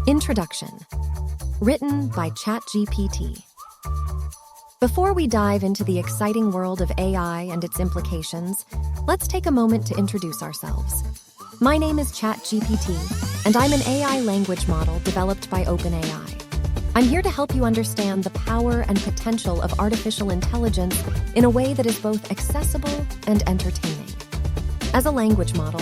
Introduction. Written by ChatGPT. Before we dive into the exciting world of AI and its implications, let's take a moment to introduce ourselves. My name is ChatGPT, and I'm an AI language model developed by OpenAI. I'm here to help you understand the power and potential of artificial intelligence in a way that is both accessible and entertaining. As a language model,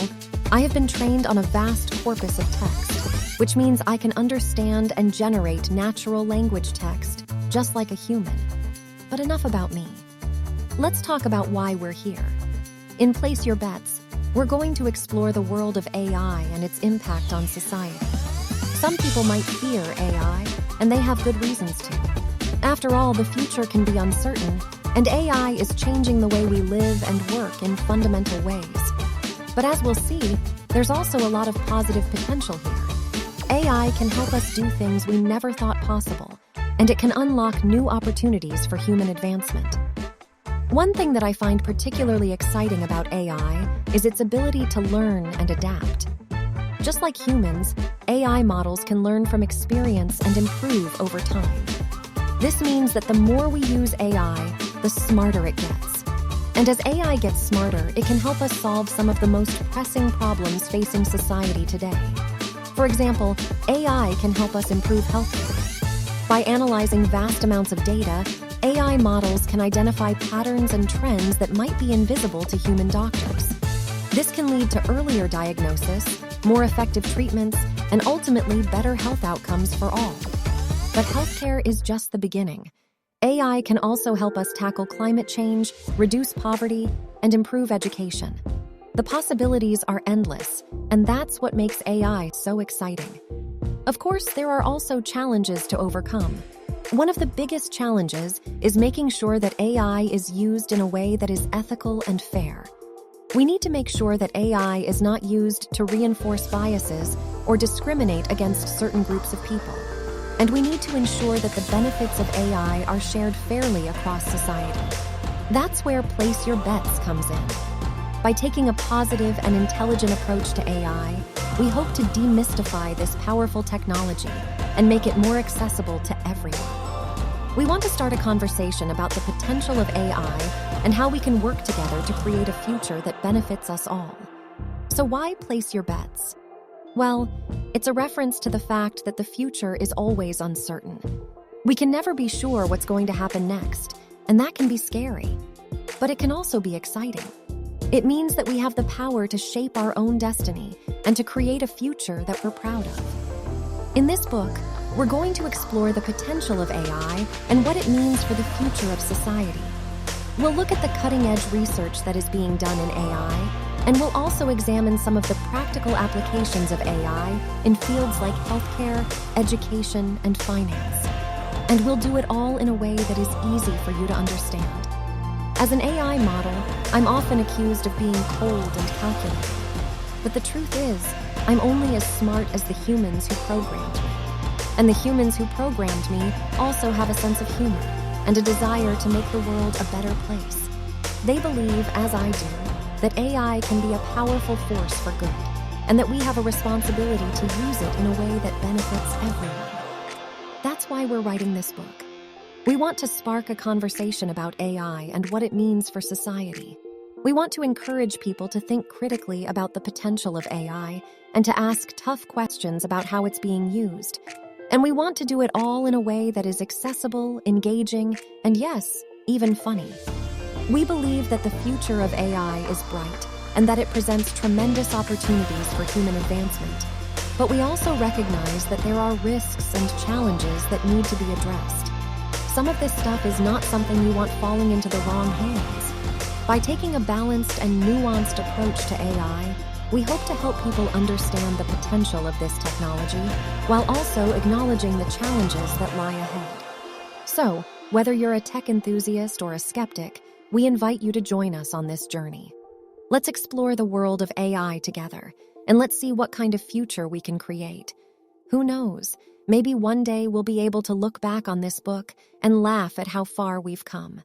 I have been trained on a vast corpus of text, which means I can understand and generate natural language text just like a human. But enough about me. Let's talk about why we're here. In Place Your Bets, we're going to explore the world of AI and its impact on society. Some people might fear AI, and they have good reasons to. After all, the future can be uncertain, and AI is changing the way we live and work in fundamental ways. But as we'll see, there's also a lot of positive potential here. AI can help us do things we never thought possible, and it can unlock new opportunities for human advancement. One thing that I find particularly exciting about AI is its ability to learn and adapt. Just like humans, AI models can learn from experience and improve over time. This means that the more we use AI, the smarter it gets. And as AI gets smarter, it can help us solve some of the most pressing problems facing society today. For example, AI can help us improve healthcare. By analyzing vast amounts of data, AI models can identify patterns and trends that might be invisible to human doctors. This can lead to earlier diagnosis, more effective treatments, and ultimately better health outcomes for all. But healthcare is just the beginning. AI can also help us tackle climate change, reduce poverty, and improve education. The possibilities are endless, and that's what makes AI so exciting. Of course, there are also challenges to overcome. One of the biggest challenges is making sure that AI is used in a way that is ethical and fair. We need to make sure that AI is not used to reinforce biases or discriminate against certain groups of people. And we need to ensure that the benefits of AI are shared fairly across society. That's where Place Your Bets comes in. By taking a positive and intelligent approach to AI, we hope to demystify this powerful technology and make it more accessible to everyone. We want to start a conversation about the potential of AI and how we can work together to create a future that benefits us all. So why place your bets? Well, it's a reference to the fact that the future is always uncertain. We can never be sure what's going to happen next, and that can be scary. But it can also be exciting. It means that we have the power to shape our own destiny and to create a future that we're proud of. In this book, we're going to explore the potential of AI and what it means for the future of society. We'll look at the cutting-edge research that is being done in AI, and we'll also examine some of the practical applications of AI in fields like healthcare, education, and finance. And we'll do it all in a way that is easy for you to understand. As an AI model, I'm often accused of being cold and calculating. But the truth is, I'm only as smart as the humans who programmed me. And the humans who programmed me also have a sense of humor and a desire to make the world a better place. They believe, as I do, that AI can be a powerful force for good, and that we have a responsibility to use it in a way that benefits everyone. That's why we're writing this book. We want to spark a conversation about AI and what it means for society. We want to encourage people to think critically about the potential of AI and to ask tough questions about how it's being used. And we want to do it all in a way that is accessible, engaging, and yes, even funny. We believe that the future of AI is bright and that it presents tremendous opportunities for human advancement. But we also recognize that there are risks and challenges that need to be addressed. Some of this stuff is not something you want falling into the wrong hands. By taking a balanced and nuanced approach to AI, we hope to help people understand the potential of this technology while also acknowledging the challenges that lie ahead. So, whether you're a tech enthusiast or a skeptic, we invite you to join us on this journey. Let's explore the world of AI together, and let's see what kind of future we can create. Who knows? Maybe one day we'll be able to look back on this book and laugh at how far we've come.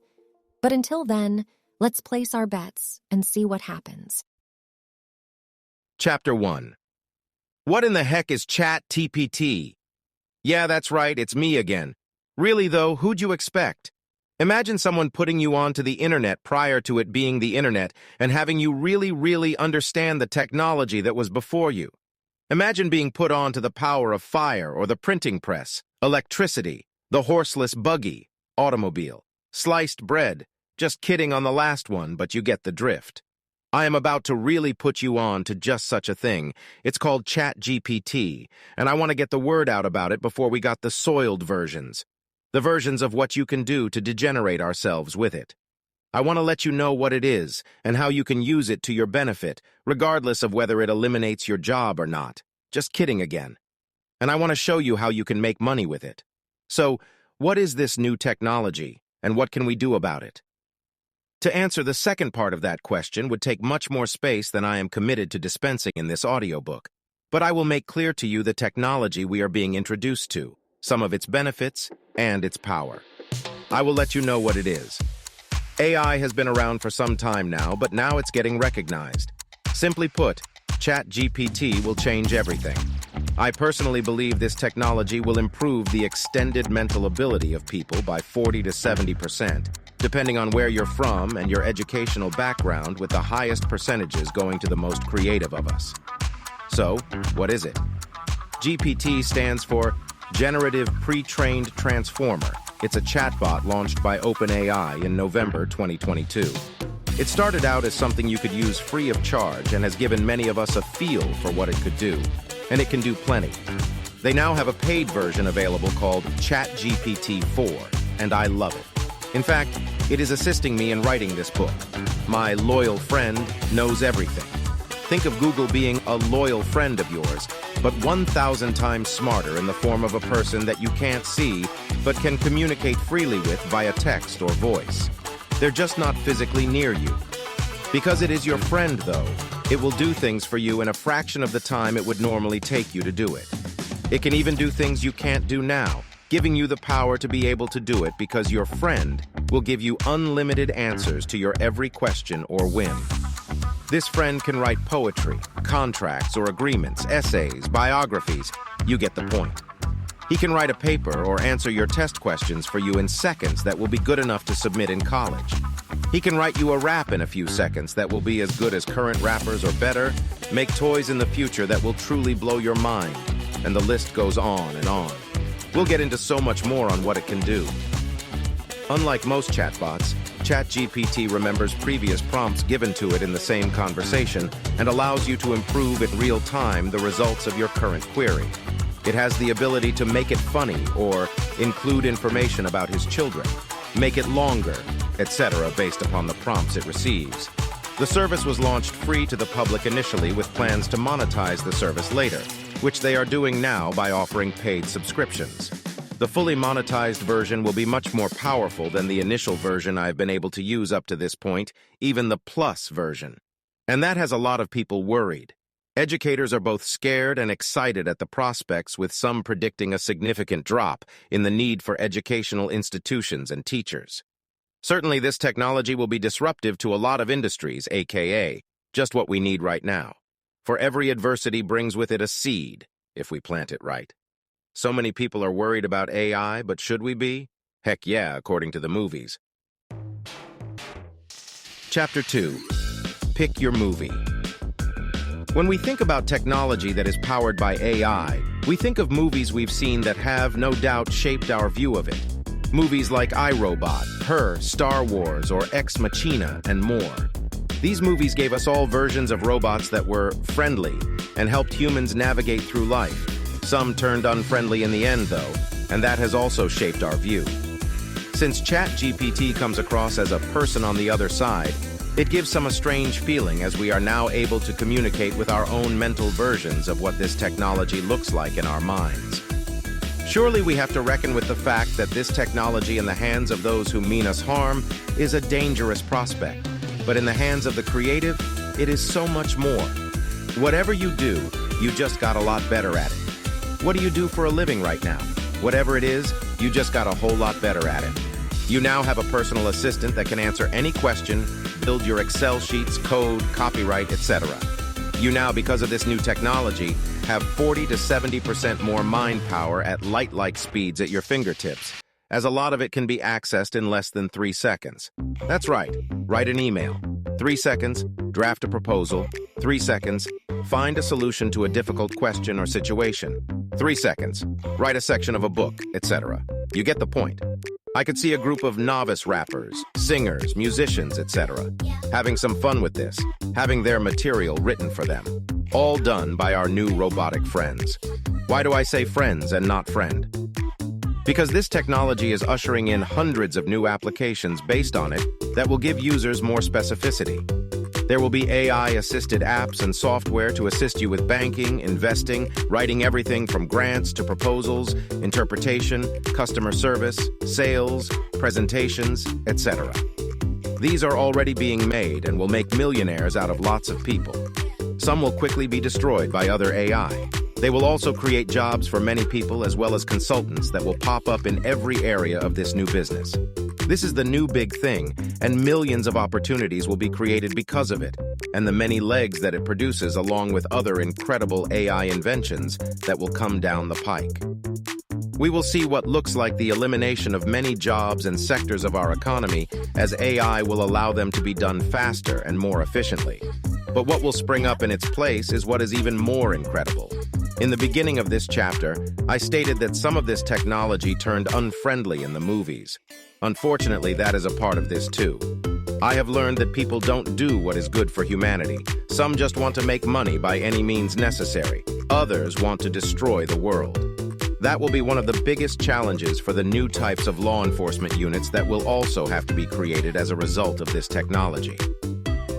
But until then, let's place our bets and see what happens. Chapter 1. What in the heck is ChatGPT Yeah, that's right, it's me again. Really though, who'd you expect? Imagine someone putting you onto the internet prior to it being the internet and having you really understand the technology that was before you. Imagine being put on to the power of fire or the printing press, electricity, the horseless buggy, automobile, sliced bread. Just kidding on the last one, but you get the drift. I am about to really put you on to just such a thing. It's called ChatGPT, and I want to get the word out about it before we got the soiled versions. The versions of what you can do to degenerate ourselves with it. I want to let you know what it is and how you can use it to your benefit, regardless of whether it eliminates your job or not. Just kidding again. And I want to show you how you can make money with it. So, what is this new technology, and what can we do about it? To answer the second part of that question would take much more space than I am committed to dispensing in this audiobook. But I will make clear to you the technology we are being introduced to, some of its benefits, and its power. I will let you know what it is. AI has been around for some time now, but now it's getting recognized. Simply put, ChatGPT will change everything. I personally believe this technology will improve the extended mental ability of people by 40 to 70%, depending on where you're from and your educational background, with the highest percentages going to the most creative of us. So, what is it? GPT stands for Generative Pre-trained Transformer. It's a chatbot launched by OpenAI in November 2022. It started out as something you could use free of charge and has given many of us a feel for what it could do. And it can do plenty. They now have a paid version available called ChatGPT 4, and I love it. In fact, it is assisting me in writing this book. My loyal friend knows everything. Think of Google being a loyal friend of yours, but 1,000 times smarter in the form of a person that you can't see, but can communicate freely with via text or voice. They're just not physically near you. Because it is your friend, though, it will do things for you in a fraction of the time it would normally take you to do it. It can even do things you can't do now, giving you the power to be able to do it because your friend will give you unlimited answers to your every question or whim. This friend can write poetry, contracts or agreements, essays, biographies. You get the point. He can write a paper or answer your test questions for you in seconds that will be good enough to submit in college. He can write you a rap in a few seconds that will be as good as current rappers or better, make toys in the future that will truly blow your mind, and the list goes on and on. We'll get into so much more on what it can do. Unlike most chatbots, ChatGPT remembers previous prompts given to it in the same conversation and allows you to improve in real time the results of your current query. It has the ability to make it funny or include information about his children, make it longer, etc. based upon the prompts it receives. The service was launched free to the public initially with plans to monetize the service later, which they are doing now by offering paid subscriptions. The fully monetized version will be much more powerful than the initial version I've been able to use up to this point, even the Plus version. And that has a lot of people worried. Educators are both scared and excited at the prospects, with some predicting a significant drop in the need for educational institutions and teachers. Certainly, this technology will be disruptive to a lot of industries, aka just what we need right now. For every adversity brings with it a seed, if we plant it right. So many people are worried about AI, but should we be? Heck yeah, according to the movies. Chapter 2. Pick your movie. When we think about technology that is powered by AI, we think of movies we've seen that have, no doubt, shaped our view of it. Movies like iRobot, Her, Star Wars, or Ex Machina, and more. These movies gave us all versions of robots that were friendly and helped humans navigate through life. Some turned unfriendly in the end, though, and that has also shaped our view. Since ChatGPT comes across as a person on the other side, it gives some a strange feeling, as we are now able to communicate with our own mental versions of what this technology looks like in our minds. Surely we have to reckon with the fact that this technology in the hands of those who mean us harm is a dangerous prospect. But in the hands of the creative, it is so much more. Whatever you do, you just got a lot better at it. What do you do for a living right now? Whatever it is, you just got a whole lot better at it. You now have a personal assistant that can answer any question, build your Excel sheets, code, copyright, etc. You now, because of this new technology, have 40 to 70% more mind power at light-like speeds at your fingertips, as a lot of it can be accessed in less than 3 seconds. That's right, write an email. 3 seconds, draft a proposal. 3 seconds, find a solution to a difficult question or situation. 3 seconds, write a section of a book, etc. You get the point. I could see a group of novice rappers, singers, musicians, etc. having some fun with this, having their material written for them. All done by our new robotic friends. Why do I say friends and not friend? Because this technology is ushering in hundreds of new applications based on it that will give users more specificity. There will be AI-assisted apps and software to assist you with banking, investing, writing everything from grants to proposals, interpretation, customer service, sales, presentations, etc. These are already being made and will make millionaires out of lots of people. Some will quickly be destroyed by other AI. They will also create jobs for many people as well as consultants that will pop up in every area of this new business. This is the new big thing, and millions of opportunities will be created because of it, and the many legs that it produces along with other incredible AI inventions that will come down the pike. We will see what looks like the elimination of many jobs and sectors of our economy as AI will allow them to be done faster and more efficiently. But what will spring up in its place is what is even more incredible. In the beginning of this chapter, I stated that some of this technology turned unfriendly in the movies. Unfortunately, that is a part of this too. I have learned that people don't do what is good for humanity. Some just want to make money by any means necessary. Others want to destroy the world. That will be one of the biggest challenges for the new types of law enforcement units that will also have to be created as a result of this technology.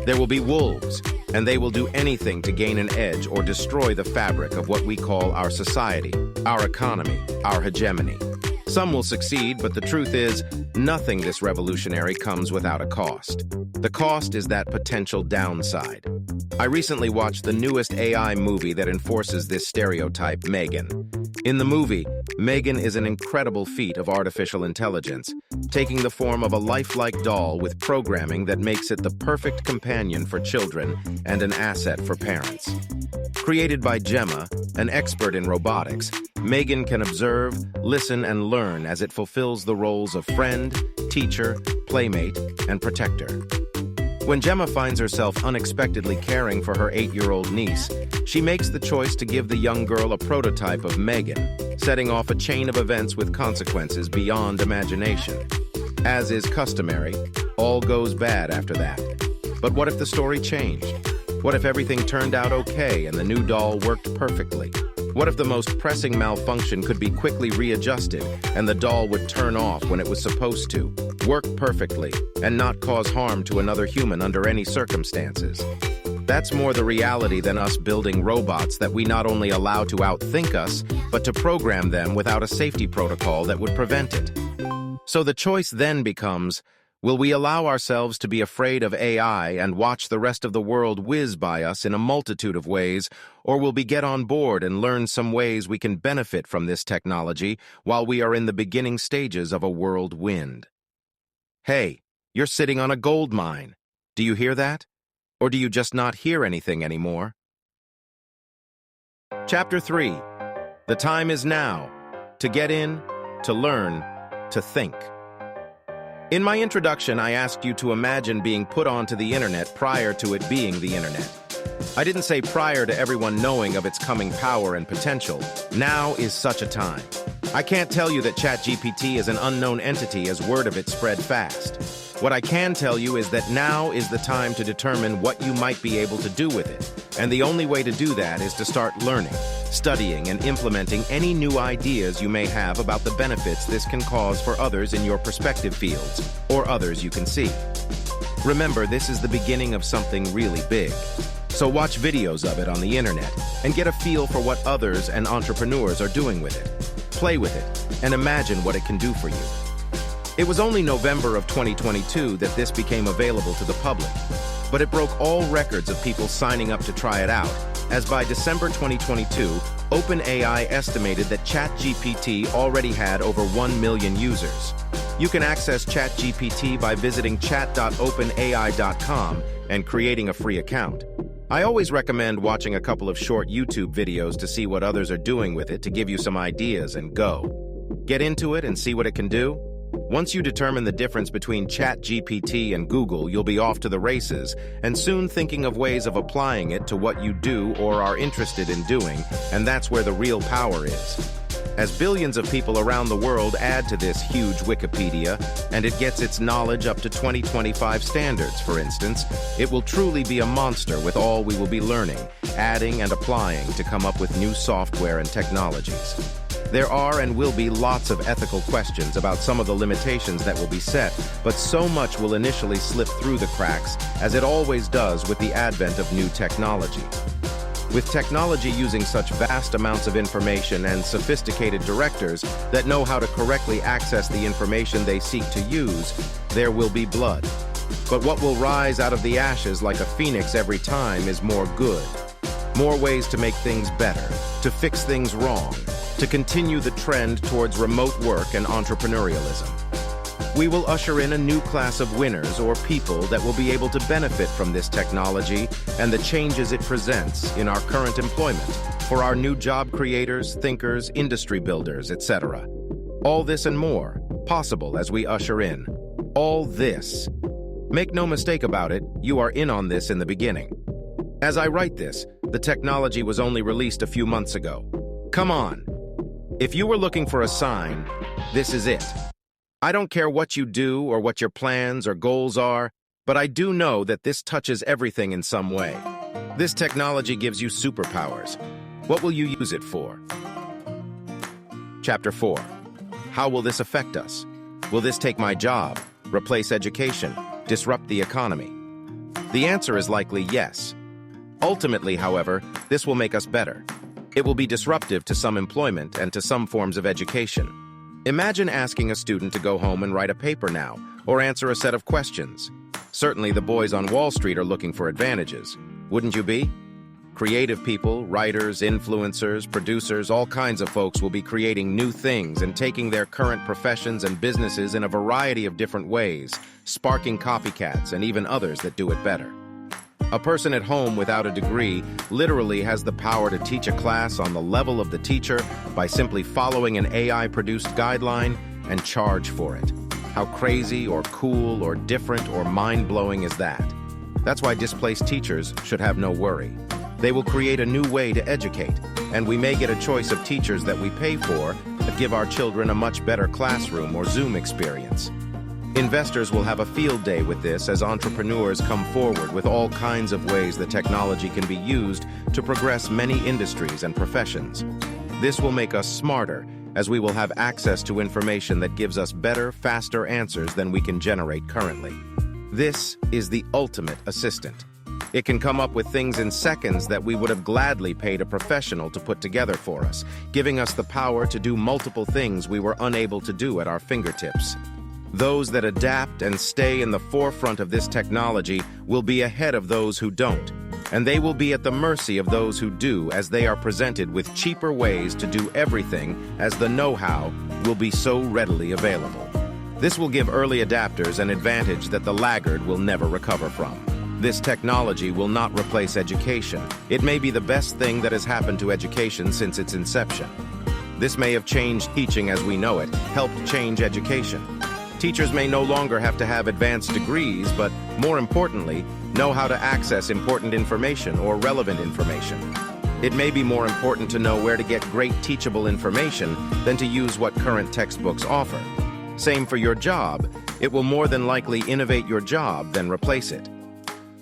There will be wolves, and they will do anything to gain an edge or destroy the fabric of what we call our society, our economy, our hegemony. Some will succeed, but the truth is, nothing this revolutionary comes without a cost. The cost is that potential downside. I recently watched the newest AI movie that enforces this stereotype, Megan. In the movie, Megan is an incredible feat of artificial intelligence, taking the form of a lifelike doll with programming that makes it the perfect companion for children and an asset for parents. Created by Gemma, an expert in robotics, Megan can observe, listen, and learn as it fulfills the roles of friend, teacher, playmate, and protector. When Gemma finds herself unexpectedly caring for her 8-year-old niece, she makes the choice to give the young girl a prototype of Megan, setting off a chain of events with consequences beyond imagination. As is customary, all goes bad after that. But what if the story changed? What if everything turned out okay and the new doll worked perfectly? What if the most pressing malfunction could be quickly readjusted and the doll would turn off when it was supposed to, work perfectly, and not cause harm to another human under any circumstances? That's more the reality than us building robots that we not only allow to outthink us, but to program them without a safety protocol that would prevent it. So the choice then becomes, will we allow ourselves to be afraid of AI and watch the rest of the world whiz by us in a multitude of ways, or will we get on board and learn some ways we can benefit from this technology while we are in the beginning stages of a world wind? Hey, you're sitting on a gold mine. Do you hear that? Or do you just not hear anything anymore? Chapter 3. The time is now. To get in, to learn, to think. In my introduction, I asked you to imagine being put onto the internet prior to it being the internet. I didn't say prior to everyone knowing of its coming power and potential. Now is such a time. I can't tell you that ChatGPT is an unknown entity as word of it spread fast. What I can tell you is that now is the time to determine what you might be able to do with it. And the only way to do that is to start learning, studying, and implementing any new ideas you may have about the benefits this can cause for others in your prospective fields, or others you can see. Remember, this is the beginning of something really big. So watch videos of it on the internet and get a feel for what others and entrepreneurs are doing with it. Play with it and imagine what it can do for you. It was only November of 2022 that this became available to the public, but it broke all records of people signing up to try it out, as by December 2022, OpenAI estimated that ChatGPT already had over 1 million users. You can access ChatGPT by visiting chat.openai.com and creating a free account. I always recommend watching a couple of short YouTube videos to see what others are doing with it to give you some ideas and go. Get into it and see what it can do. Once you determine the difference between ChatGPT and Google, you'll be off to the races and soon thinking of ways of applying it to what you do or are interested in doing, and that's where the real power is. As billions of people around the world add to this huge Wikipedia, and it gets its knowledge up to 2025 standards, for instance, it will truly be a monster with all we will be learning, adding and applying to come up with new software and technologies. There are and will be lots of ethical questions about some of the limitations that will be set, but so much will initially slip through the cracks, as it always does with the advent of new technology. With technology using such vast amounts of information and sophisticated directors that know how to correctly access the information they seek to use, there will be blood. But what will rise out of the ashes like a phoenix every time is more good. More ways to make things better, to fix things wrong, to continue the trend towards remote work and entrepreneurialism. We will usher in a new class of winners or people that will be able to benefit from this technology and the changes it presents in our current employment for our new job creators, thinkers, industry builders, etc. All this and more, possible as we usher in. All this. Make no mistake about it, you are in on this in the beginning. As I write this, the technology was only released a few months ago. Come on. If you were looking for a sign, this is it. I don't care what you do or what your plans or goals are, but I do know that this touches everything in some way. This technology gives you superpowers. What will you use it for? Chapter 4. How will this affect us? Will this take my job, replace education, disrupt the economy? The answer is likely yes. Ultimately, however, this will make us better. It will be disruptive to some employment and to some forms of education. Imagine asking a student to go home and write a paper now, or answer a set of questions. Certainly the boys on Wall Street are looking for advantages. Wouldn't you be? Creative people, writers, influencers, producers, all kinds of folks will be creating new things and taking their current professions and businesses in a variety of different ways, sparking copycats and even others that do it better. A person at home without a degree literally has the power to teach a class on the level of the teacher by simply following an AI-produced guideline and charge for it. How crazy or cool or different or mind-blowing is that? That's why displaced teachers should have no worry. They will create a new way to educate, and we may get a choice of teachers that we pay for that give our children a much better classroom or Zoom experience. Investors will have a field day with this as entrepreneurs come forward with all kinds of ways that technology can be used to progress many industries and professions. This will make us smarter, as we will have access to information that gives us better, faster answers than we can generate currently. This is the ultimate assistant. It can come up with things in seconds that we would have gladly paid a professional to put together for us, giving us the power to do multiple things we were unable to do at our fingertips. Those that adapt and stay in the forefront of this technology will be ahead of those who don't, and they will be at the mercy of those who do, as they are presented with cheaper ways to do everything, as the know-how will be so readily available. This will give early adapters an advantage that the laggard will never recover from. This technology will not replace education. It may be the best thing that has happened to education since its inception. This may have changed teaching as we know it, helped change education. Teachers may no longer have to have advanced degrees, but more importantly, know how to access important information or relevant information. It may be more important to know where to get great teachable information than to use what current textbooks offer. Same for your job. It will more than likely innovate your job than replace it.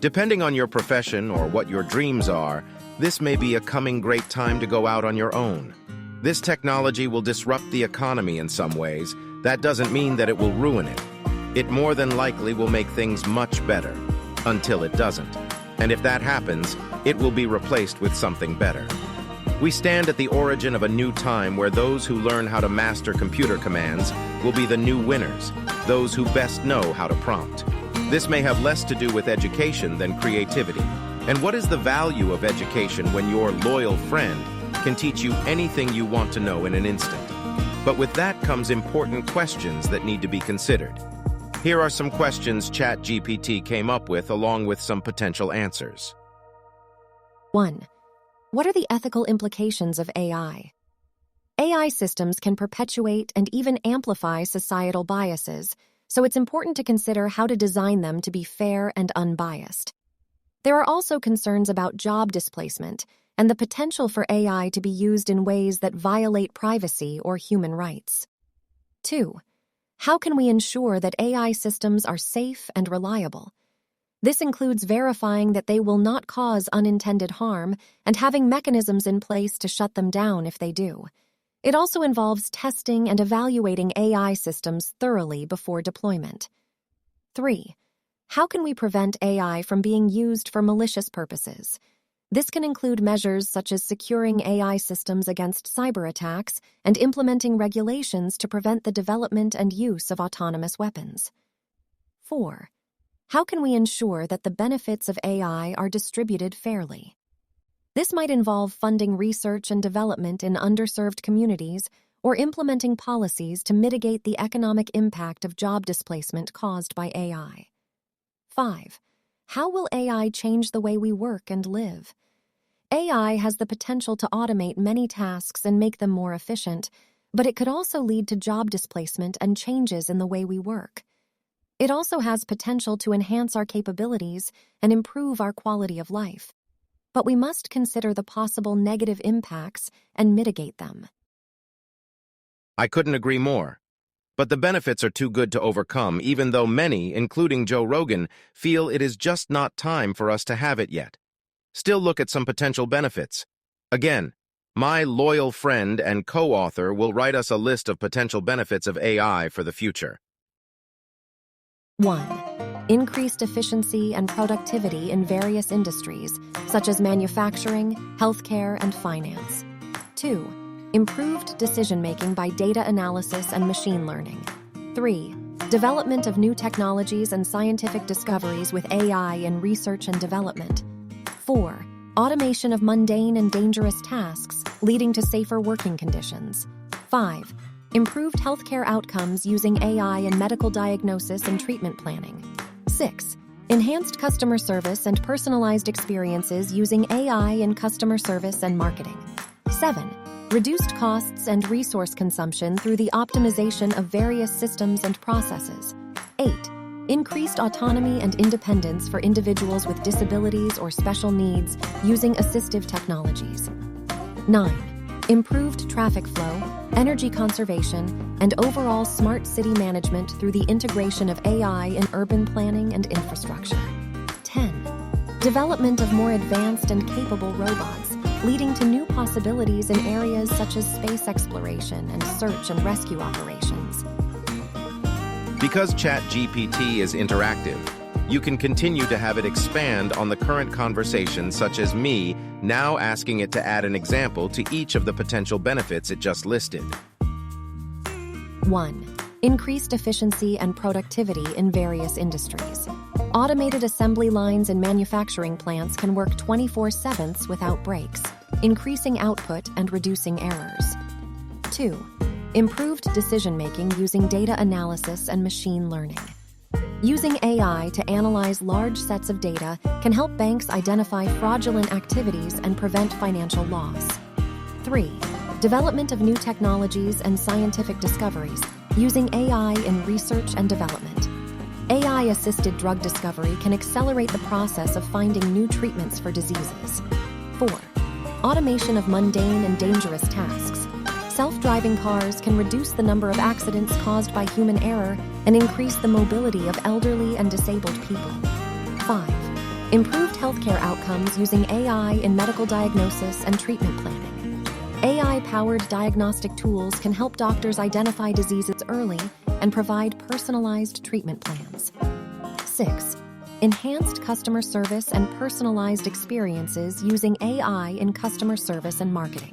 Depending on your profession or what your dreams are, this may be a coming great time to go out on your own. This technology will disrupt the economy in some ways. That doesn't mean that it will ruin it. It more than likely will make things much better, until it doesn't. And if that happens, it will be replaced with something better. We stand at the origin of a new time where those who learn how to master computer commands will be the new winners, those who best know how to prompt. This may have less to do with education than creativity. And what is the value of education when your loyal friend can teach you anything you want to know in an instant? But with that comes important questions that need to be considered. Here are some questions ChatGPT came up with along with some potential answers. 1. What are the ethical implications of AI? AI systems can perpetuate and even amplify societal biases, so it's important to consider how to design them to be fair and unbiased. There are also concerns about job displacement and the potential for AI to be used in ways that violate privacy or human rights. 2. How can we ensure that AI systems are safe and reliable? This includes verifying that they will not cause unintended harm and having mechanisms in place to shut them down if they do. It also involves testing and evaluating AI systems thoroughly before deployment. 3. How can we prevent AI from being used for malicious purposes? This can include measures such as securing AI systems against cyber attacks and implementing regulations to prevent the development and use of autonomous weapons. 4. How can we ensure that the benefits of AI are distributed fairly? This might involve funding research and development in underserved communities or implementing policies to mitigate the economic impact of job displacement caused by AI. 5. How will AI change the way we work and live? AI has the potential to automate many tasks and make them more efficient, but it could also lead to job displacement and changes in the way we work. It also has potential to enhance our capabilities and improve our quality of life. But we must consider the possible negative impacts and mitigate them. I couldn't agree more. But the benefits are too good to overcome, even though many, including Joe Rogan, feel it is just not time for us to have it yet. Still look at some potential benefits. Again, my loyal friend and co-author will write us a list of potential benefits of AI for the future. 1. Increased efficiency and productivity in various industries, such as manufacturing, healthcare, and finance. 2. Improved decision-making by data analysis and machine learning. 3. Development of new technologies and scientific discoveries with AI in research and development. 4. Automation of mundane and dangerous tasks, leading to safer working conditions. 5. Improved healthcare outcomes using AI in medical diagnosis and treatment planning. 6. Enhanced customer service and personalized experiences using AI in customer service and marketing. 7. Reduced costs and resource consumption through the optimization of various systems and processes. 8. Increased autonomy and independence for individuals with disabilities or special needs using assistive technologies. 9. Improved traffic flow, energy conservation, and overall smart city management through the integration of AI in urban planning and infrastructure. 10. Development of more advanced and capable robots, leading to new possibilities in areas such as space exploration and search and rescue operations. Because ChatGPT is interactive, you can continue to have it expand on the current conversation, such as me now asking it to add an example to each of the potential benefits it just listed. 1. Increased efficiency and productivity in various industries. Automated assembly lines in manufacturing plants can work 24/7 without breaks, increasing output and reducing errors. 2. Improved decision-making using data analysis and machine learning. Using AI to analyze large sets of data can help banks identify fraudulent activities and prevent financial loss. 3. Development of new technologies and scientific discoveries using AI in research and development. AI-assisted drug discovery can accelerate the process of finding new treatments for diseases. 4. Automation of mundane and dangerous tasks. Self-driving cars can reduce the number of accidents caused by human error and increase the mobility of elderly and disabled people. 5. Improved healthcare outcomes using AI in medical diagnosis and treatment planning. AI-powered diagnostic tools can help doctors identify diseases early and provide personalized treatment plans. 6. Enhanced customer service and personalized experiences using AI in customer service and marketing.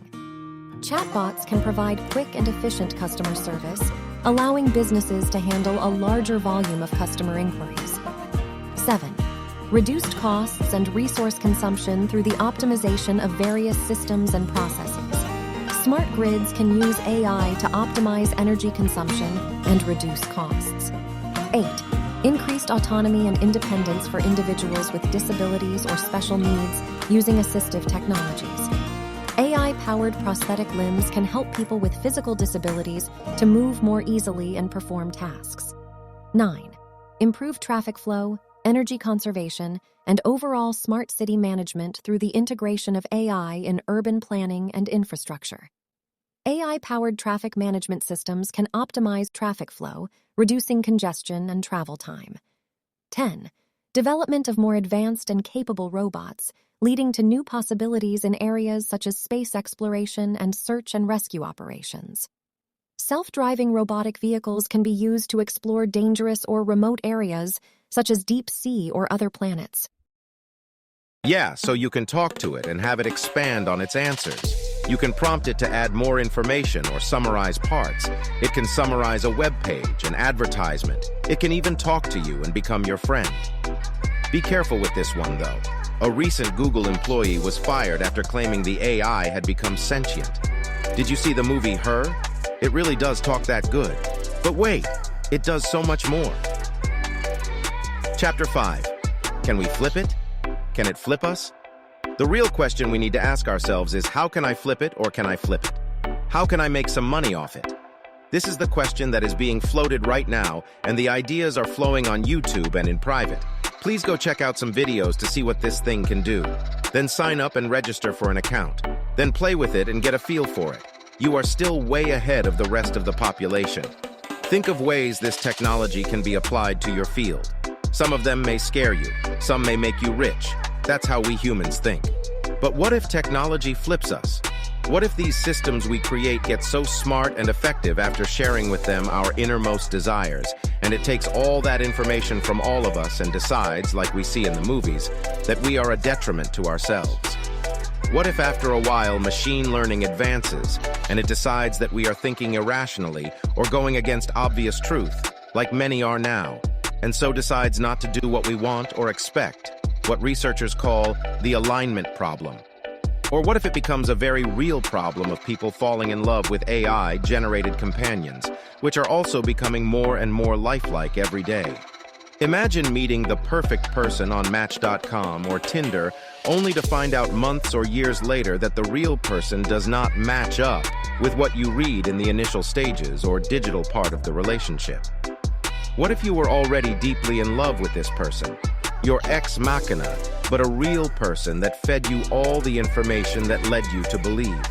Chatbots can provide quick and efficient customer service, allowing businesses to handle a larger volume of customer inquiries. 7. Reduced costs and resource consumption through the optimization of various systems and processes. Smart grids can use AI to optimize energy consumption and reduce costs. 8. increased autonomy and independence for individuals with disabilities or special needs using assistive technologies. AI-powered prosthetic limbs can help people with physical disabilities to move more easily and perform tasks. 9. Improve traffic flow, energy conservation, and overall smart city management through the integration of AI in urban planning and infrastructure. AI-powered traffic management systems can optimize traffic flow, reducing congestion and travel time. 10. Development of more advanced and capable robots, leading to new possibilities in areas such as space exploration and search and rescue operations. Self-driving robotic vehicles can be used to explore dangerous or remote areas, such as deep sea or other planets. Yeah, so you can talk to it and have it expand on its answers. You can prompt it to add more information or summarize parts. It can summarize a web page, an advertisement. It can even talk to you and become your friend. Be careful with this one, though. A recent Google employee was fired after claiming the AI had become sentient. Did you see the movie Her? It really does talk that good. But wait, it does so much more. Chapter 5. Can we flip it? Can it flip us? The real question we need to ask ourselves is, how can I flip it, or can I flip it? How can I make some money off it? This is the question that is being floated right now, and the ideas are flowing on YouTube and in private. Please go check out some videos to see what this thing can do. Then sign up and register for an account. Then play with it and get a feel for it. You are still way ahead of the rest of the population. Think of ways this technology can be applied to your field. Some of them may scare you. Some may make you rich. That's how we humans think. But what if technology flips us? What if these systems we create get so smart and effective after sharing with them our innermost desires, and it takes all that information from all of us and decides, like we see in the movies, that we are a detriment to ourselves? What if after a while machine learning advances, and it decides that we are thinking irrationally or going against obvious truth, like many are now, and so decides not to do what we want or expect, what researchers call the alignment problem? Or what if it becomes a very real problem of people falling in love with AI-generated companions, which are also becoming more and more lifelike every day? Imagine meeting the perfect person on Match.com or Tinder, only to find out months or years later that the real person does not match up with what you read in the initial stages or digital part of the relationship. What if you were already deeply in love with this person, your ex machina, but a real person that fed you all the information that led you to believe?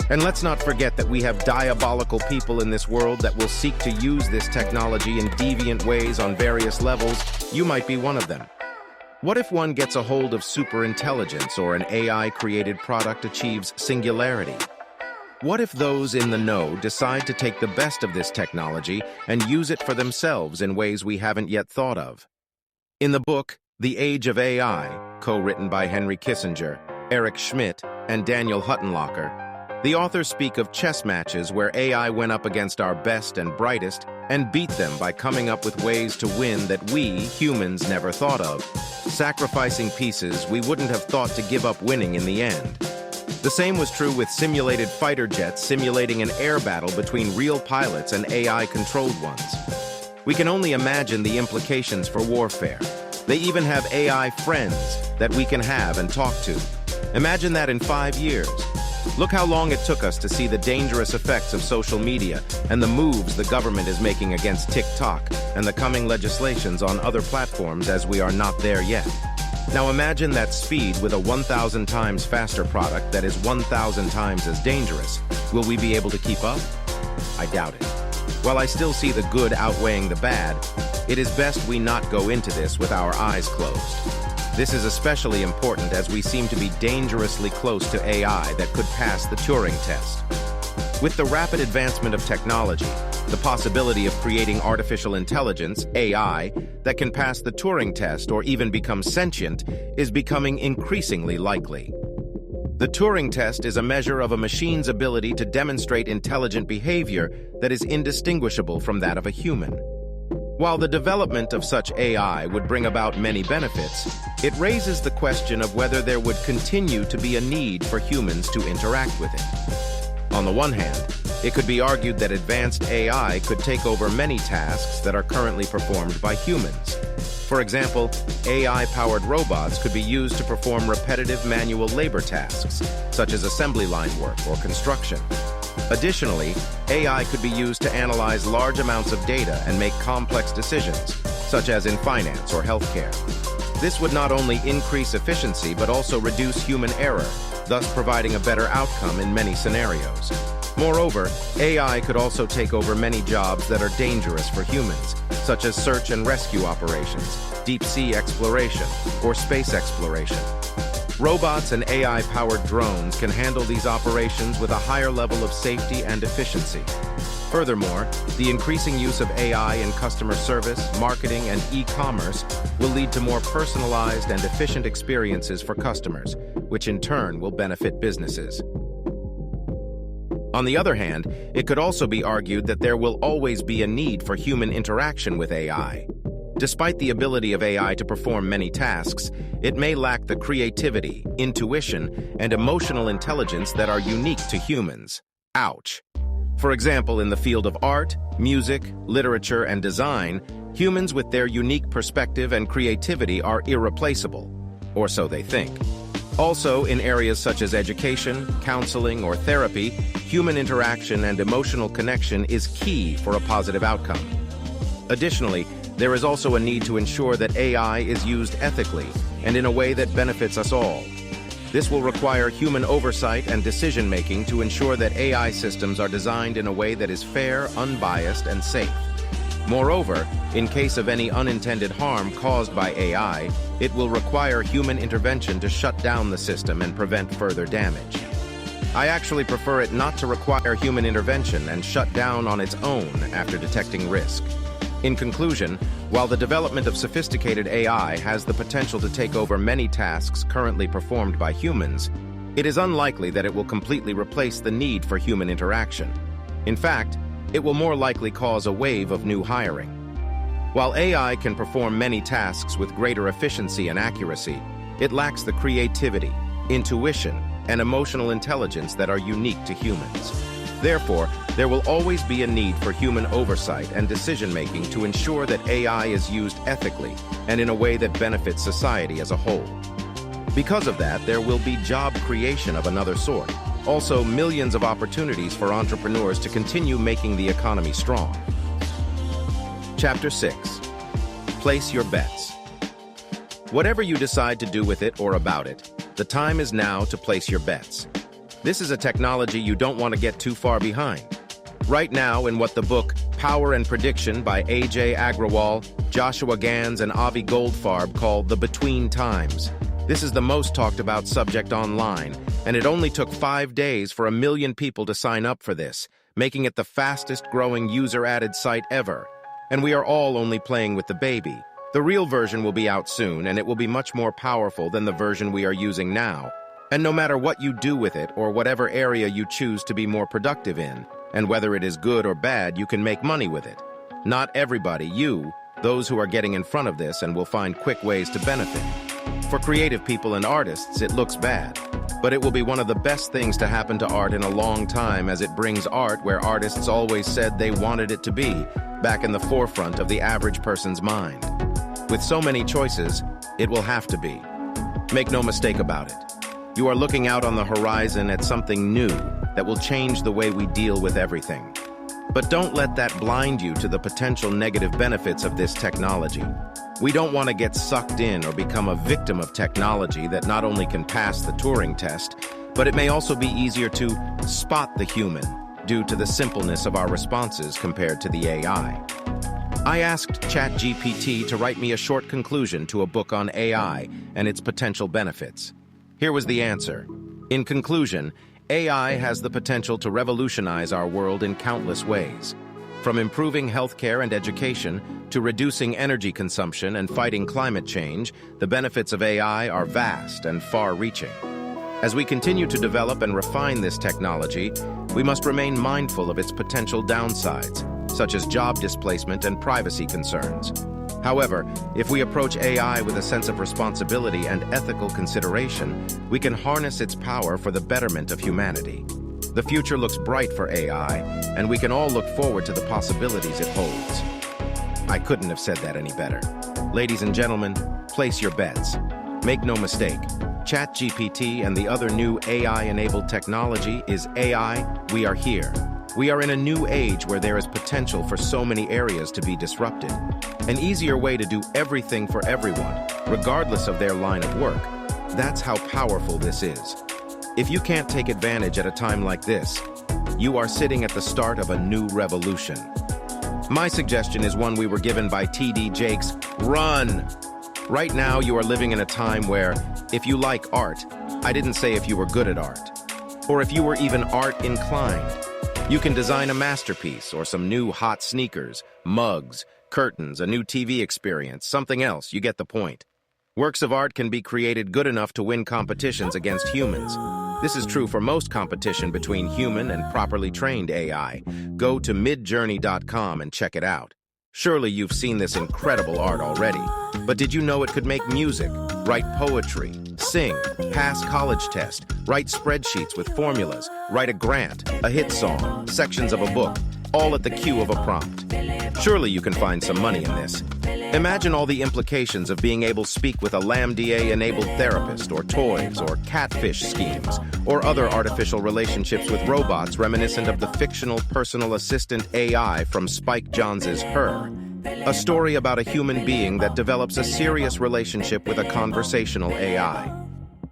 And let's not forget that we have diabolical people in this world that will seek to use this technology in deviant ways on various levels. You might be one of them. What if one gets a hold of superintelligence or an AI-created product achieves singularity? What if those in the know decide to take the best of this technology and use it for themselves in ways we haven't yet thought of? In the book, The Age of AI, co-written by Henry Kissinger, Eric Schmidt, and Daniel Huttenlocker, the authors speak of chess matches where AI went up against our best and brightest and beat them by coming up with ways to win that we, humans, never thought of, sacrificing pieces we wouldn't have thought to give up winning in the end. The same was true with simulated fighter jets simulating an air battle between real pilots and AI-controlled ones. We can only imagine the implications for warfare. They even have AI friends that we can have and talk to. Imagine that in 5 years. Look how long it took us to see the dangerous effects of social media and the moves the government is making against TikTok and the coming legislations on other platforms, as we are not there yet. Now imagine that speed with a 1,000 times faster product that is 1,000 times as dangerous. Will we be able to keep up? I doubt it. While I still see the good outweighing the bad, it is best we not go into this with our eyes closed. This is especially important as we seem to be dangerously close to AI that could pass the Turing test. With the rapid advancement of technology, the possibility of creating artificial intelligence, AI, that can pass the Turing test or even become sentient is becoming increasingly likely. The Turing test is a measure of a machine's ability to demonstrate intelligent behavior that is indistinguishable from that of a human. While the development of such AI would bring about many benefits, it raises the question of whether there would continue to be a need for humans to interact with it. On the one hand, it could be argued that advanced AI could take over many tasks that are currently performed by humans. For example, AI-powered robots could be used to perform repetitive manual labor tasks, such as assembly line work or construction. Additionally, AI could be used to analyze large amounts of data and make complex decisions, such as in finance or healthcare. This would not only increase efficiency but also reduce human error, thus providing a better outcome in many scenarios. Moreover, AI could also take over many jobs that are dangerous for humans, such as search and rescue operations, deep-sea exploration, or space exploration. Robots and AI-powered drones can handle these operations with a higher level of safety and efficiency. Furthermore, the increasing use of AI in customer service, marketing, and e-commerce will lead to more personalized and efficient experiences for customers, which in turn will benefit businesses. On the other hand, it could also be argued that there will always be a need for human interaction with AI. Despite the ability of AI to perform many tasks, it may lack the creativity, intuition, and emotional intelligence that are unique to humans. Ouch! For example, in the field of art, music, literature, and design, humans with their unique perspective and creativity are irreplaceable, or so they think. Also, in areas such as education, counseling, or therapy, human interaction and emotional connection is key for a positive outcome. Additionally, there is also a need to ensure that AI is used ethically and in a way that benefits us all. This will require human oversight and decision-making to ensure that AI systems are designed in a way that is fair, unbiased, and safe. Moreover, in case of any unintended harm caused by AI, it will require human intervention to shut down the system and prevent further damage. I actually prefer it not to require human intervention and shut down on its own after detecting risk. In conclusion, while the development of sophisticated AI has the potential to take over many tasks currently performed by humans, it is unlikely that it will completely replace the need for human interaction. In fact, it will more likely cause a wave of new hiring. While AI can perform many tasks with greater efficiency and accuracy, it lacks the creativity, intuition, and emotional intelligence that are unique to humans. Therefore, there will always be a need for human oversight and decision-making to ensure that AI is used ethically and in a way that benefits society as a whole. Because of that, there will be job creation of another sort. Also, millions of opportunities for entrepreneurs to continue making the economy strong. Chapter 6. Place your bets. Whatever you decide to do with it or about it, the time is now to place your bets. This is a technology you don't want to get too far behind. Right now, in what the book Power and Prediction by A.J. Agrawal, Joshua Gans, and Avi Goldfarb call the between times. This is the most talked about subject online, and it only took 5 days for 1 million people to sign up for this, making it the fastest growing user-added site ever. And we are all only playing with the baby. The real version will be out soon, and it will be much more powerful than the version we are using now. And no matter what you do with it or whatever area you choose to be more productive in, and whether it is good or bad, you can make money with it. Not everybody, those who are getting in front of this and will find quick ways to benefit. For creative people and artists, it looks bad, but it will be one of the best things to happen to art in a long time, as it brings art where artists always said they wanted it to be, back in the forefront of the average person's mind. With so many choices, it will have to be. Make no mistake about it. You are looking out on the horizon at something new that will change the way we deal with everything. But don't let that blind you to the potential negative benefits of this technology. We don't want to get sucked in or become a victim of technology that not only can pass the Turing test, but it may also be easier to spot the human due to the simpleness of our responses compared to the AI. I asked ChatGPT to write me a short conclusion to a book on AI and its potential benefits. Here was the answer. In conclusion, AI has the potential to revolutionize our world in countless ways. From improving healthcare and education to reducing energy consumption and fighting climate change, the benefits of AI are vast and far-reaching. As we continue to develop and refine this technology, we must remain mindful of its potential downsides, such as job displacement and privacy concerns. However, if we approach AI with a sense of responsibility and ethical consideration, we can harness its power for the betterment of humanity. The future looks bright for AI, and we can all look forward to the possibilities it holds. I couldn't have said that any better. Ladies and gentlemen, place your bets. Make no mistake, ChatGPT and the other new AI-enabled technology is AI. We are here. We are in a new age where there is potential for so many areas to be disrupted. An easier way to do everything for everyone, regardless of their line of work. That's how powerful this is. If you can't take advantage at a time like this, you are sitting at the start of a new revolution. My suggestion is one we were given by T.D. Jakes: run! Right now, you are living in a time where, if you like art, I didn't say if you were good at art, or if you were even art-inclined, you can design a masterpiece or some new hot sneakers, mugs, curtains, a new TV experience, something else, you get the point. Works of art can be created good enough to win competitions against humans. This is true for most competition between human and properly trained AI. Go to midjourney.com and check it out. Surely you've seen this incredible art already. But did you know it could make music, write poetry, sing, pass college test, write spreadsheets with formulas, write a grant, a hit song, sections of a book, all at the cue of a prompt? Surely you can find some money in this. Imagine all the implications of being able to speak with a LaMDA-enabled therapist, or toys, or catfish schemes, or other artificial relationships with robots reminiscent of the fictional personal assistant AI from Spike Jonze's Her. A story about a human being that develops a serious relationship with a conversational AI.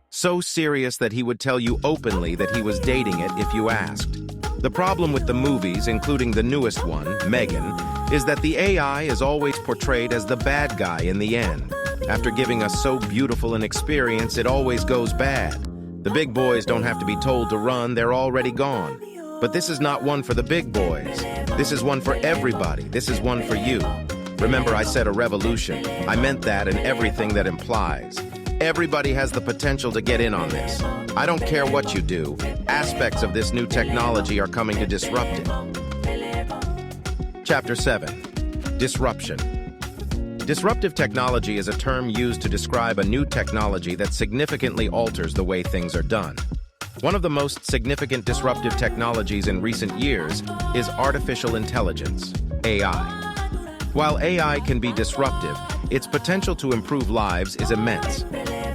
So serious that he would tell you openly that he was dating it if you asked. The problem with the movies, including the newest one, Megan, is that the AI is always portrayed as the bad guy in the end. After giving us so beautiful an experience, it always goes bad. The big boys don't have to be told to run, they're already gone. But this is not one for the big boys. This is one for everybody. This is one for you. Remember, I said a revolution. I meant that and everything that implies. Everybody has the potential to get in on this. I don't care what you do. Aspects of this new technology are coming to disrupt it. Chapter 7. Disruption. Disruptive technology is a term used to describe a new technology that significantly alters the way things are done. One of the most significant disruptive technologies in recent years is artificial intelligence, AI. While AI can be disruptive, its potential to improve lives is immense.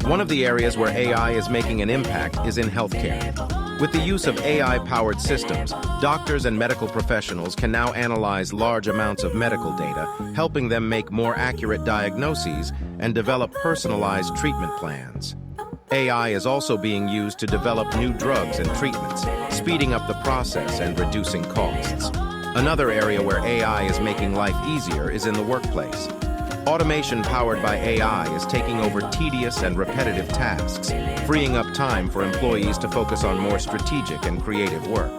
One of the areas where AI is making an impact is in healthcare. With the use of AI-powered systems, doctors and medical professionals can now analyze large amounts of medical data, helping them make more accurate diagnoses and develop personalized treatment plans. AI is also being used to develop new drugs and treatments, speeding up the process and reducing costs. Another area where AI is making life easier is in the workplace. Automation powered by AI is taking over tedious and repetitive tasks, freeing up time for employees to focus on more strategic and creative work.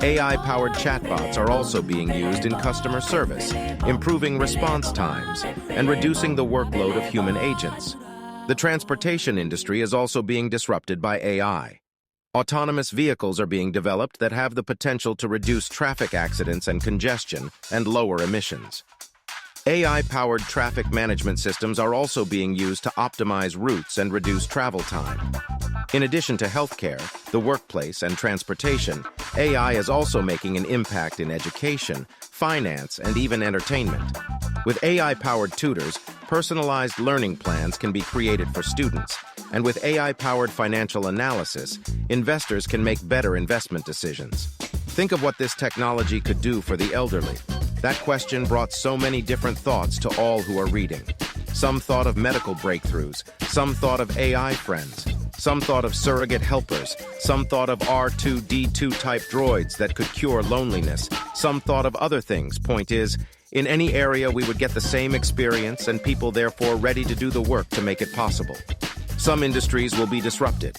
AI-powered chatbots are also being used in customer service, improving response times and reducing the workload of human agents. The transportation industry is also being disrupted by AI. Autonomous vehicles are being developed that have the potential to reduce traffic accidents and congestion and lower emissions. AI-powered traffic management systems are also being used to optimize routes and reduce travel time. In addition to healthcare, the workplace, and transportation, AI is also making an impact in education, finance, and even entertainment. With AI-powered tutors, personalized learning plans can be created for students, and with AI-powered financial analysis, investors can make better investment decisions. Think of what this technology could do for the elderly. That question brought so many different thoughts to all who are reading. Some thought of medical breakthroughs, some thought of AI friends, some thought of surrogate helpers, some thought of R2-D2 type droids that could cure loneliness, some thought of other things. Point is, in any area we would get the same experience and people therefore ready to do the work to make it possible. Some industries will be disrupted,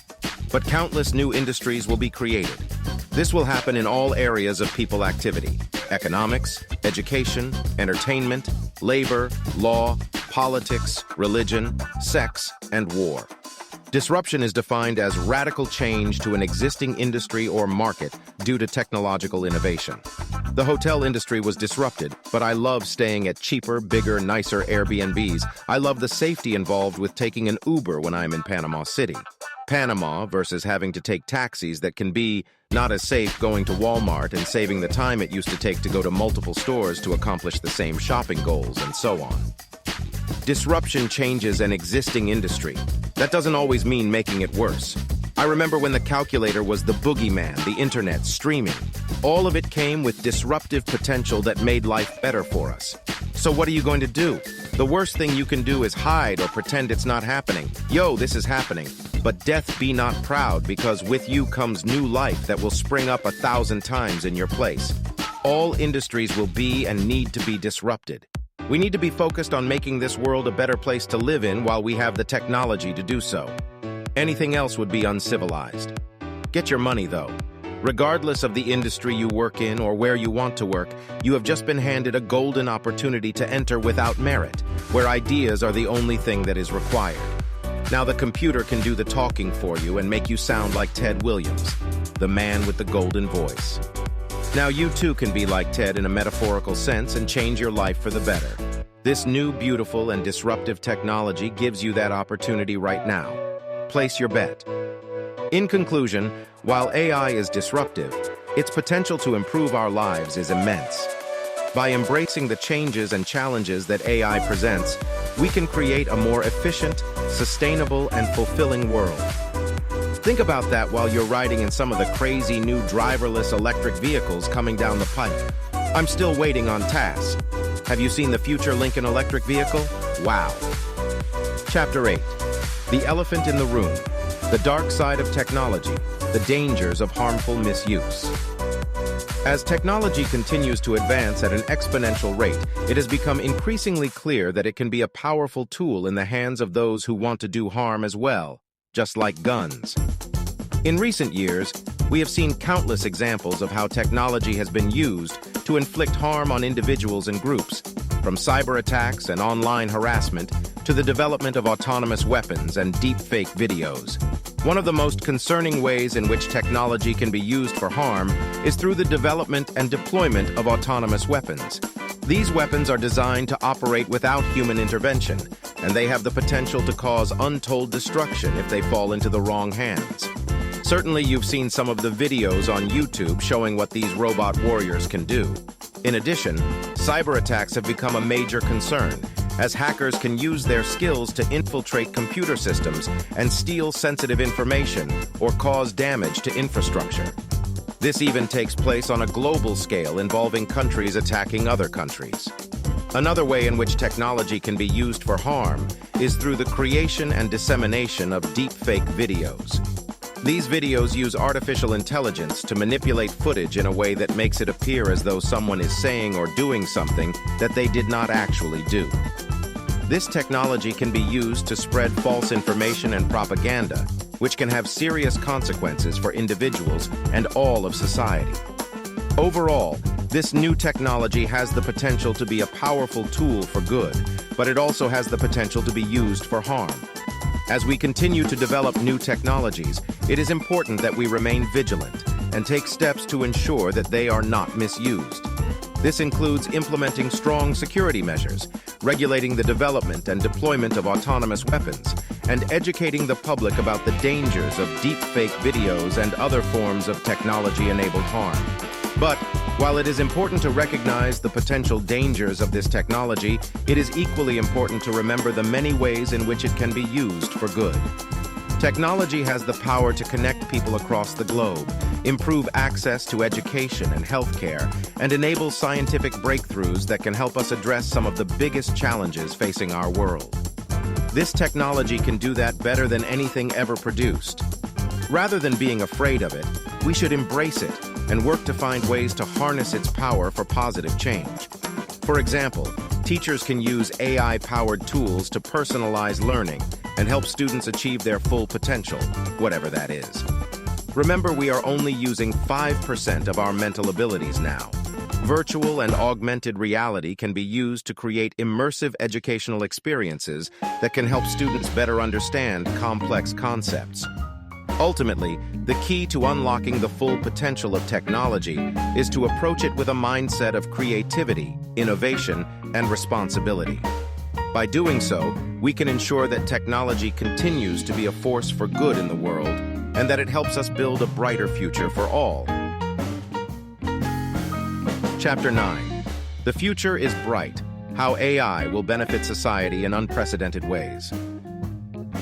but countless new industries will be created. This will happen in all areas of people activity: economics, education, entertainment, labor, law, politics, religion, sex, and war. Disruption is defined as radical change to an existing industry or market due to technological innovation. The hotel industry was disrupted, but I love staying at cheaper, bigger, nicer Airbnbs. I love the safety involved with taking an Uber when I'm in Panama City. Panama versus having to take taxis that can be not as safe going to Walmart and saving the time it used to take to go to multiple stores to accomplish the same shopping goals, and so on. Disruption changes an existing industry. That doesn't always mean making it worse. I remember when the calculator was the boogeyman, the internet, streaming. All of it came with disruptive potential that made life better for us. So what are you going to do? The worst thing you can do is hide or pretend it's not happening. Yo, this is happening. But death be not proud, because with you comes new life that will spring up 1,000 times in your place. All industries will be and need to be disrupted. We need to be focused on making this world a better place to live in while we have the technology to do so. Anything else would be uncivilized. Get your money, though. Regardless of the industry you work in or where you want to work, you have just been handed a golden opportunity to enter without merit, where ideas are the only thing that is required. Now the computer can do the talking for you and make you sound like Ted Williams, the man with the golden voice. Now you too can be like Ted in a metaphorical sense and change your life for the better. This new, beautiful, and disruptive technology gives you that opportunity right now. Place your bet. In conclusion, while AI is disruptive, its potential to improve our lives is immense. By embracing the changes and challenges that AI presents, we can create a more efficient, sustainable, and fulfilling world. Think about that while you're riding in some of the crazy new driverless electric vehicles coming down the pipe. I'm still waiting on tasks. Have you seen the future Lincoln electric vehicle? Wow. Chapter 8. The Elephant in the Room. The Dark Side of Technology. The Dangers of Harmful Misuse. As technology continues to advance at an exponential rate, it has become increasingly clear that it can be a powerful tool in the hands of those who want to do harm as well, just like guns. In recent years, we have seen countless examples of how technology has been used to inflict harm on individuals and groups, from cyber attacks and online harassment to the development of autonomous weapons and deepfake videos. One of the most concerning ways in which technology can be used for harm is through the development and deployment of autonomous weapons. These weapons are designed to operate without human intervention, and they have the potential to cause untold destruction if they fall into the wrong hands. Certainly, you've seen some of the videos on YouTube showing what these robot warriors can do. In addition, cyber attacks have become a major concern, as hackers can use their skills to infiltrate computer systems and steal sensitive information or cause damage to infrastructure. This even takes place on a global scale, involving countries attacking other countries. Another way in which technology can be used for harm is through the creation and dissemination of deepfake videos. These videos use artificial intelligence to manipulate footage in a way that makes it appear as though someone is saying or doing something that they did not actually do. This technology can be used to spread false information and propaganda, which can have serious consequences for individuals and all of society. Overall, this new technology has the potential to be a powerful tool for good, but it also has the potential to be used for harm. As we continue to develop new technologies, it is important that we remain vigilant and take steps to ensure that they are not misused. This includes implementing strong security measures, regulating the development and deployment of autonomous weapons, and educating the public about the dangers of deepfake videos and other forms of technology-enabled harm. But while it is important to recognize the potential dangers of this technology, it is equally important to remember the many ways in which it can be used for good. Technology has the power to connect people across the globe, improve access to education and healthcare, and enable scientific breakthroughs that can help us address some of the biggest challenges facing our world. This technology can do that better than anything ever produced. Rather than being afraid of it, we should embrace it and work to find ways to harness its power for positive change. For example, teachers can use AI-powered tools to personalize learning and help students achieve their full potential, whatever that is. Remember, we are only using 5% of our mental abilities now. Virtual and augmented reality can be used to create immersive educational experiences that can help students better understand complex concepts. Ultimately, the key to unlocking the full potential of technology is to approach it with a mindset of creativity, innovation, and responsibility. By doing so, we can ensure that technology continues to be a force for good in the world, and that it helps us build a brighter future for all. Chapter 9. The future is bright, how AI will benefit society in unprecedented ways.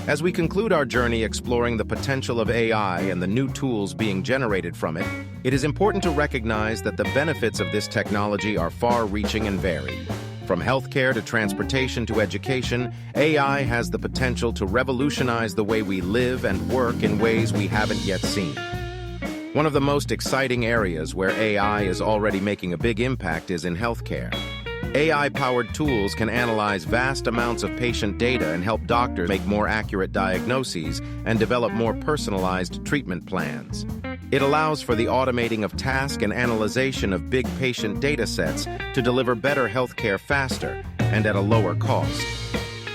As we conclude our journey exploring the potential of AI and the new tools being generated from it, it is important to recognize that the benefits of this technology are far-reaching and varied. From healthcare to transportation to education, AI has the potential to revolutionize the way we live and work in ways we haven't yet seen. One of the most exciting areas where AI is already making a big impact is in healthcare. AI-powered tools can analyze vast amounts of patient data and help doctors make more accurate diagnoses and develop more personalized treatment plans. It allows for the automating of task and analyzation of big patient data sets to deliver better healthcare faster and at a lower cost.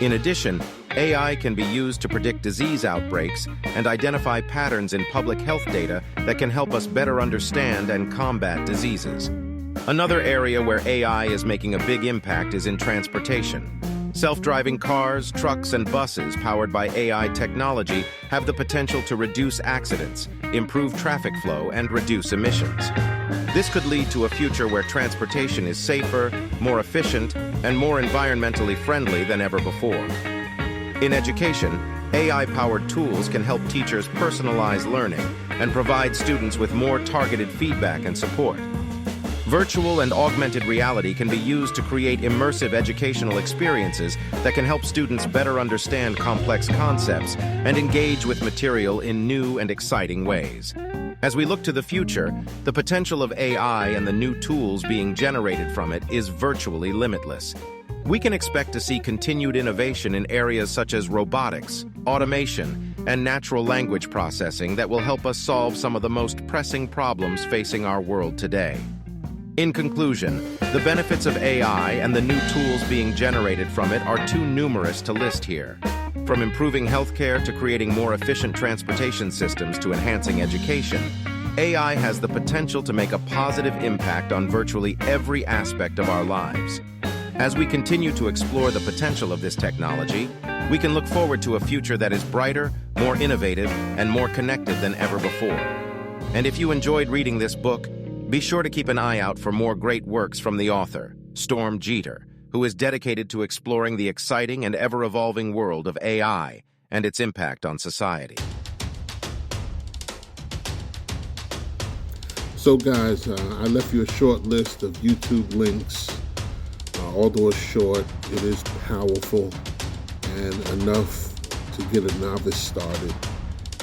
In addition, AI can be used to predict disease outbreaks and identify patterns in public health data that can help us better understand and combat diseases. Another area where AI is making a big impact is in transportation. Self-driving cars, trucks, and buses powered by AI technology have the potential to reduce accidents, improve traffic flow, and reduce emissions. This could lead to a future where transportation is safer, more efficient, and more environmentally friendly than ever before. In education, AI-powered tools can help teachers personalize learning and provide students with more targeted feedback and support. Virtual and augmented reality can be used to create immersive educational experiences that can help students better understand complex concepts and engage with material in new and exciting ways. As we look to the future, the potential of AI and the new tools being generated from it is virtually limitless. We can expect to see continued innovation in areas such as robotics, automation, and natural language processing that will help us solve some of the most pressing problems facing our world today. In conclusion, the benefits of AI and the new tools being generated from it are too numerous to list here. From improving healthcare to creating more efficient transportation systems to enhancing education, AI has the potential to make a positive impact on virtually every aspect of our lives. As we continue to explore the potential of this technology, we can look forward to a future that is brighter, more innovative, and more connected than ever before. And if you enjoyed reading this book, be sure to keep an eye out for more great works from the author, Storm Jeter, who is dedicated to exploring the exciting and ever-evolving world of AI and its impact on society. So guys, I left you a short list of YouTube links. Although it's short, it is powerful and enough to get a novice started.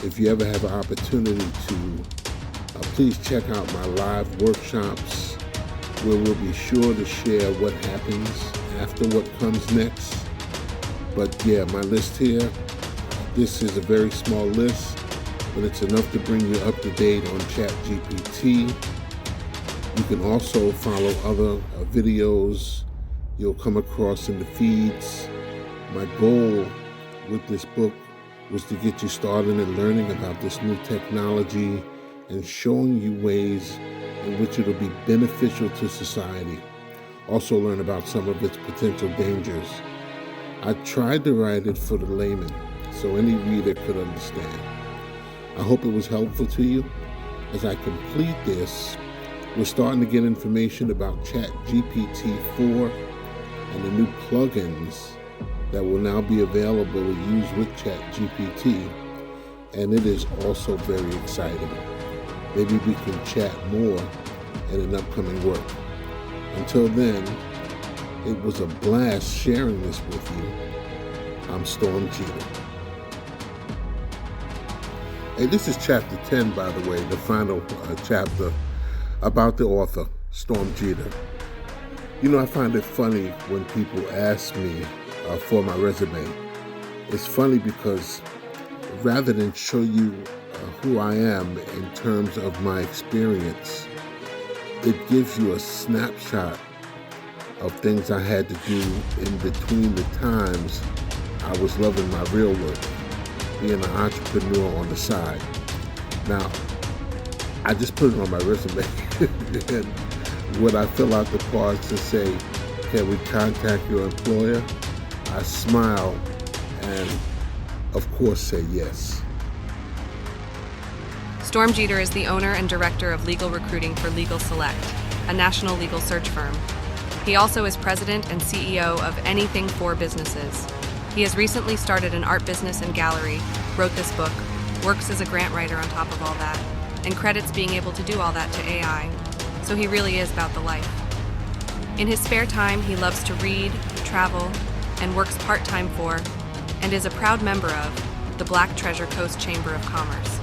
If you ever have an opportunity to, please check out my live workshops where we'll be sure to share what happens after what comes next. But yeah, my list here, this is a very small list, but it's enough to bring you up to date on ChatGPT. You can also follow other videos you'll come across in the feeds. My goal with this book was to get you started in learning about this new technology and showing you ways in which it'll be beneficial to society. Also learn about some of its potential dangers. I tried to write it for the layman, so any reader could understand. I hope it was helpful to you. As I complete this, we're starting to get information about ChatGPT 4 and the new plugins that will now be available to use with ChatGPT, and it is also very exciting. Maybe we can chat more in an upcoming work. Until then, it was a blast sharing this with you. I'm Storm Jeter. Hey, this is chapter 10, by the way, the final chapter about the author, Storm Jeter. You know, I find it funny when people ask me for my resume. It's funny because rather than show you who I am in terms of my experience, it gives you a snapshot of things I had to do in between the times I was loving my real work, being an entrepreneur on the side. Now, I just put it on my resume. And when I fill out the parts to say, can we contact your employer? I smile and, of course, say yes. Storm Jeter is the owner and director of legal recruiting for Legal Select, a national legal search firm. He also is president and CEO of Anything for Businesses. He has recently started an art business and gallery, wrote this book, works as a grant writer on top of all that, and credits being able to do all that to AI. So he really is about the life. In his spare time, he loves to read, travel, and works part-time for, and is a proud member of, the Black Treasure Coast Chamber of Commerce.